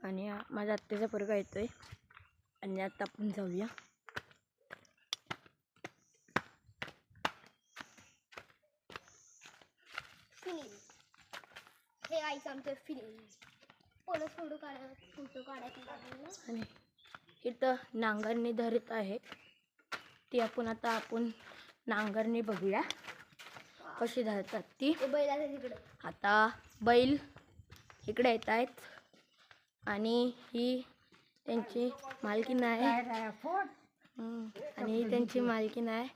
आणि माझ्या आत्याचा पोरगा येतोय आणि आता आपण जाऊया. हे आईचं आमचं फोटो काढायचं आणि इथं नांगरणी धरत आहे ती आपण नांगरणी बघूया कशी धरतात ती. आता बैल इकडे येत आहेत आणि ही त्यांची मालकीण आहे आणि ही त्यांची मालकीण आहे.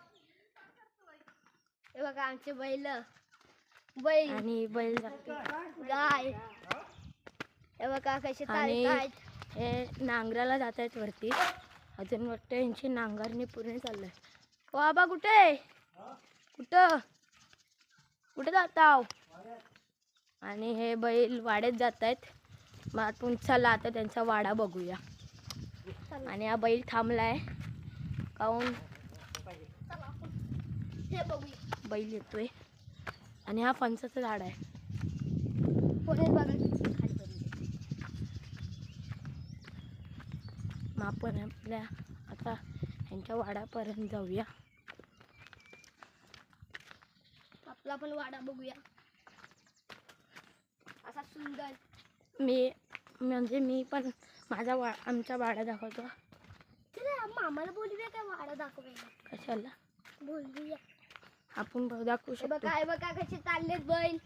हे बघा आमचे बैल आणि बैल गाय. हे बघा कसे आणि चालत आहेत. हे नांगराला जात आहेत वरती. अजून वाटतं यांची नांगरणी पूर्ण चाललंय. ओ आबा कुठे कुठं कुठे जाताव? आणि हे बैल वाड्यात जात आहेत. मग आपण चला आता त्यांचा वाडा बघूया. आणि हा बैल थांबलाय काहून हे बघूया बैल येतोय आणि हा फणसाचं झाड आहे. मग आपण आपल्या आता ह्यांच्या वाड्यापर्यंत जाऊया. आपला पण वाडा बघूया असा सुंदर. मी पण आमचा वाडा दाखवतो. मामाला बोलूया काय वाडा दाखवायला? कशाला बोलूया आपण दाखवू शकतो. बघा कसे चाललेत बैल.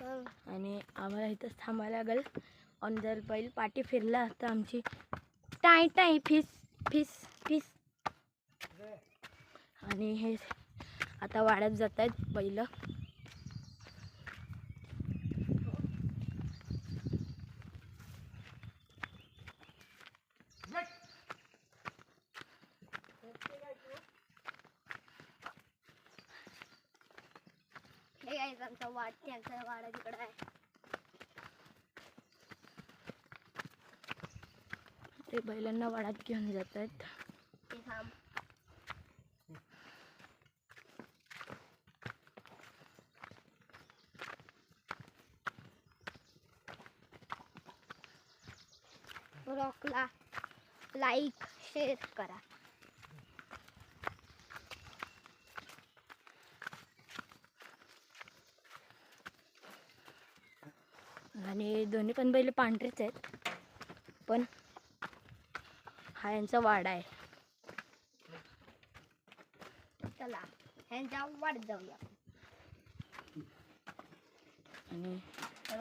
आणि आम्हाला इथंच थांबायला लागेल. आणि जर बैल पाठी फिरला तर आमची टाय टाय फिस फिस फिस. आणि हे आता वाड्यात जात आहेत बैल. हे गाईस आमचा त्यांचा वाडा तिकडे आहे. ते बैलांना वाड्यात घेऊन जात आहेत. रॉकला लाईक शेअर करा. आणि दोन्ही पण बैल पांढरेच आहेत. पण हा यांचा वाडा आहे. चला ह्यांच्या वाड्यात जाऊया. आणि